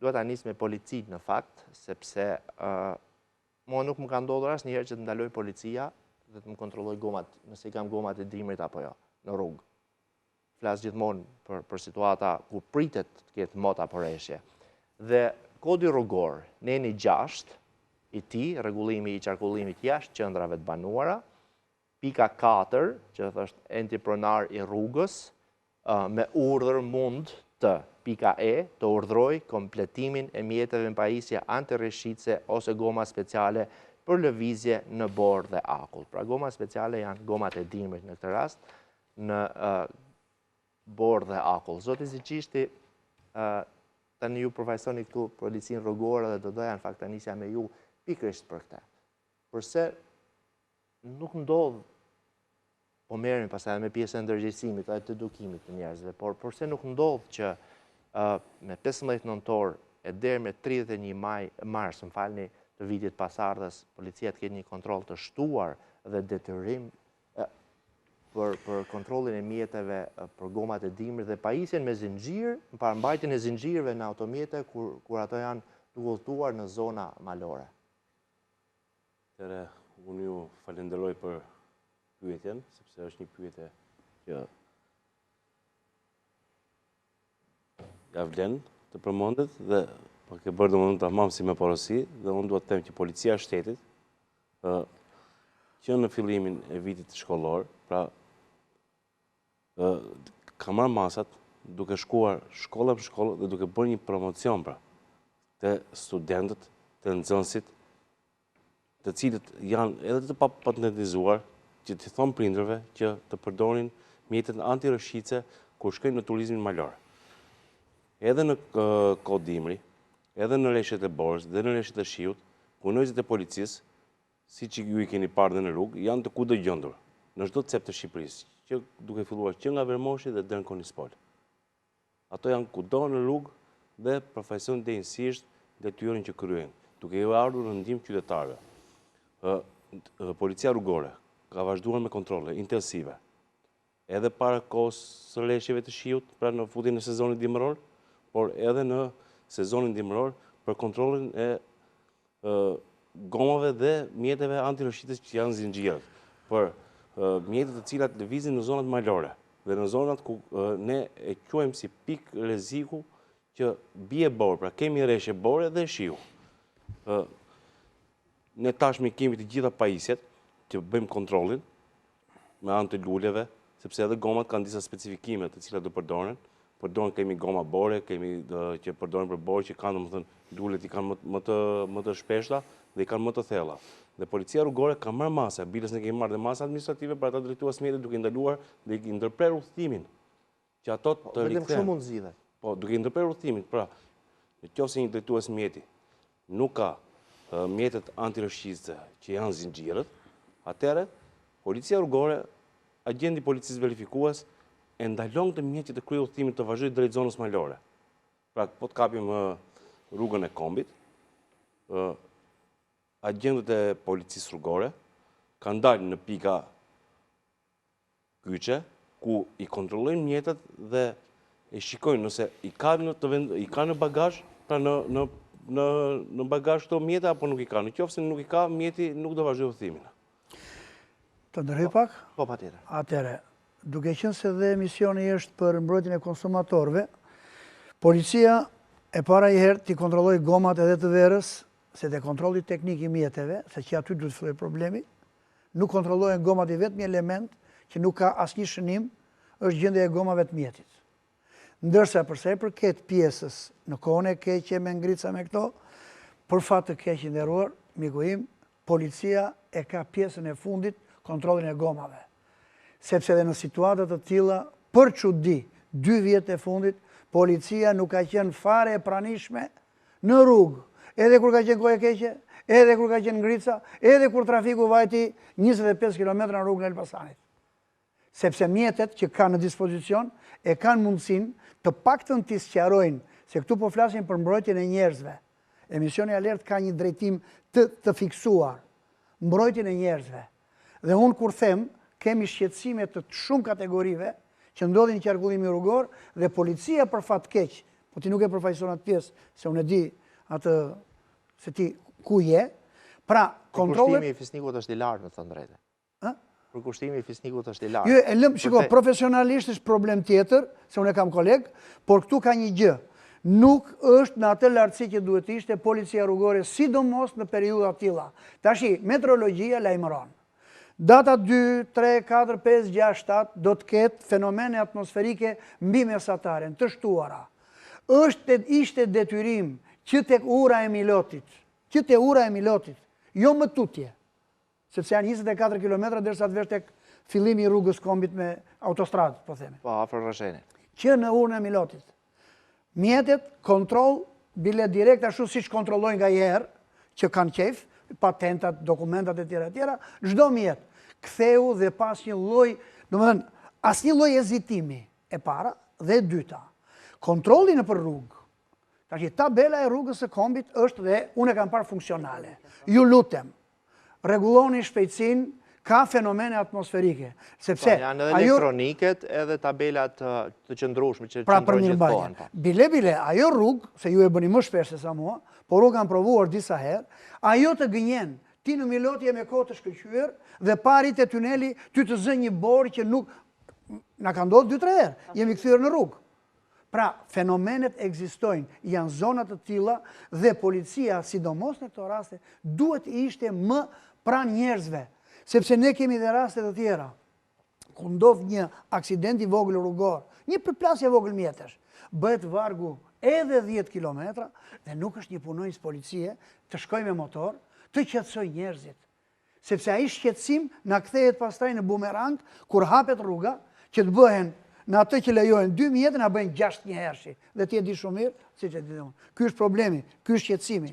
duhet ta nis me policit në fakt, sepse mua nuk më ka ndodhur asnjëherë që të ndaloj policia dhe të më kontrolloj gomat, nëse i kam gomat e dimrit apo jo, në rrugë. Flas gjithmonë për situata ku pritet të ketë mot apo rreshje. Dhe kodi rrugor, neni 6 i tij, rregullimi i qarkullimit jashtë qendrave të banuara, pika 4, që është enti pronar i rrugës, me urdhër mund të pika E të urdhroj kompletimin e mjeteve në pajisje antirreshitse ose goma speciale për lëvizje në borë dhe akull. Pra goma speciale janë gomat e dimrit në këtë rast, në borë dhe akull. Zoti Ziçishti, tani ju përfaqësoni këtu policinë rrugore dhe do doja në fakt të nisja me ju pikërisht për këtë. Përse nuk ndodh, po merremi pastaj me pjesën e ndërgjegjësimit dhe të edukimit të njerëzve, por përse nuk ndodh që me 15 nëntor e deri me 31 mars, të vitit pasardhës, policia të ketë një kontroll të shtuar dhe detyrim për kontrollin e mjeteve për gomat e dimrit dhe pajisjen me zinxhir, në parambajtjen e zinxhirëve në automjete kur ato janë të udhëtuar në zona malore. Unë ju falenderoj për pyetjen, sepse është një pyetje që ja vlen të përmendet dhe ke bërë domethënë tamam si me porosi, dhe unë duhet të them që policia e shtetit që në fillimin e vitit shkollor, pra ka marrë masat duke shkuar shkolla për shkollë dhe duke bërë një promocion pra të studentët, të nxënësit, të cilët janë edhe të papatentizuar, që të thonë prindërve që të përdorin mjetet antirreshitse kur shkojnë në turizmin malor. Edhe në kod dimri, edhe në rreshtet e borës, dhe në rreshtet e shiut, punojësit e policisë, siç ju i keni parë në rrugë, janë të kudëgjendur në çdo cep të Shqipërisë, që duke filluar që nga Vermoshi dhe deri në Konispol. Ato janë kudo në rrugë dhe përfaqësojnë drejtësisht detyrën që kryejnë, duke i ardhur në ndihmë qytetarëve. Policia rrugore ka vazhduar me kontrolle intensive, edhe para kohës së rreshjeve të shiut, pra në futjen e sezonit dimëror, por edhe në sezonin dimëror për kontrollin e gomave dhe mjeteve antirreshitës që janë zinxhirët, për mjetet të cilat lëvizin në zonat malore dhe në zonat ku ne e quajmë si pikë rreziku që bie borë, pra kemi rreshje bore dhe shiu. Ne tashmë kemi të gjitha pajisjet që bëjmë kontrollin me anë të luleve, sepse edhe gomat kanë disa specifikime të cilat do përdoren. Kemi goma bore, kemi që përdoren për borë, që kanë, domethënë, lulet i kanë më të shpeshta dhe i kanë më të thella. Dhe policia rrugore ka marrë masa, bilës ne kemi marrë dhe masa administrative për ata drejtues mjetit duke ndaluar dhe i ndërprer udhëtimin që ato të rikthehen. Vetëm shumë mund zgjidhet. Po, duke ndërprer udhëtimin, pra, nëse një drejtues mjeti nuk ka mjetet antirreshitse që janë zinxhirët, atëherë policia rrugore, agenti policisë verifikues e ndalon të mjetit të kryejë udhëtimin të vazhdojë drejt zonës malore. Pra, po të kapim rrugën e Kombit, agentët e policisë rrugore kanë dalë në pika Kyçe, ku i kontrollojnë mjetet dhe e shikojnë nëse i ka në bagazh, pra në bagazh këto mjete apo nuk i ka. Nëse nuk i ka, mjeti nuk do vazhdojë udhëtimin. Të ndërhyj pak? Po, patjetër. Atëherë, duke qenë se dhe misioni është për mbrojtjen e konsumatorëve, policia e para i herë t'i kontrolloj gomat edhe të verës, se te kontrolli teknik i mjeteve, se që aty duhet filloj problemi, nuk kontrollojnë gomat i vetëm një element që nuk ka asnjë shënim, është gjendja e gomave të mjetit. Ndërsa përsa i përket pjesës në kohën e keqe me ngrica me këto, për fat të keq i nderuar, miku im, policia e ka pjesën e fundit kontrollin e gomave. Sepse dhe në situatat të tilla, për çudi, 2 vjet e fundit, policia nuk ka qenë fare e pranishme në rrugë, edhe kur ka qenë kohë e keqe, edhe kur ka qenë ngrica, edhe kur trafiku vajti 25 km në rrugën e Elbasanit. Sepse mjetet që kanë në dispozicion e kanë mundësinë të paktën t'i sqarojnë, se këtu po flasim për mbrojtjen e njerëzve. Emisioni Alert ka një drejtim të fiksuar, mbrojtjen e njerëzve. Dhe unë kur them, kemi shqetësime të shumë kategorive që ndodhin qarkullimi rrugor dhe policia për fat keq, po ti nuk e përfaqëson atë pjesë, se unë e di atë, se ti ku je, pra kontrollet... Përkushtimi i fisnikut është i lartë, me thënë drejtë. Përkushtimi i fisnikut është i lartë. Jo, e lëm, shiko, profesionalisht është problem tjetër, se unë e kam kolegë, por këtu ka një gjë. Nuk është në atë lartësi që duhet ishte policia rrugore, sidomos në periudha tilla. Tashi, meteorologjia lajmëron. Data 2, 3, 4, 5, 6, 7 do të ketë fenomene atmosferike mbi mesataren, të shtuara. Ishte detyrim që tek ura e Milotit, jo më tutje, sepse janë 24 km derisa të vesh tek fillimi i rrugës kombit me autostradë, po themi. Po, afër rreshene. Që në urën e Milotit. Mjetet, kontrol, bilet direkt, ashtu siç kontrollojnë nga herë, që kanë qef, patentat, dokumentat e tjera, çdo mjet, ktheu dhe pas një lloj, domethënë, asnjë lloj hezitimi e para dhe e dyta. Kontrolli nëpër rrugë. Tash tabela e rrugës së kombit është dhe unë e kam parë funksionale. Ju lutem, rregulloni shpejtësinë, ka fenomene atmosferike. Sepse janë edhe elektroniket edhe tabelat të qëndrueshme që pra për qëndrojnë gjithkohën. Bile, ajo rrugë, se ju e bëni më shpesh se sa mua, por unë kam provuar disa herë, ajo të gënjen, ti në Milot je me kohë të shkëlqyer dhe parit e tuneli ty të zë një borë që nuk na ka ndodhur 2-3 herë, jemi kthyer në rrugë. Pra, fenomenet ekzistojnë, janë zonat të tilla dhe policia, sidomos në këto raste, duhet ishte më pranë njerëzve, sepse ne kemi dhe raste të tjera, ku ndodh një aksident i vogël rrugor, një përplasje vogël mjetesh, bëhet vargu edhe 10 kilometra dhe nuk është një punonjës policie të shkoj me motor, të qetësoj njerëzit. Sepse ai shqetësim na kthehet pastaj në bumerang kur hapet rruga, që të bëhen në atë që lejohen 2 mjetë, na bëjnë 6 një herëshi. Dhe ti e di shumë mirë, siç e di unë. Ky është problemi, ky është shqetësimi.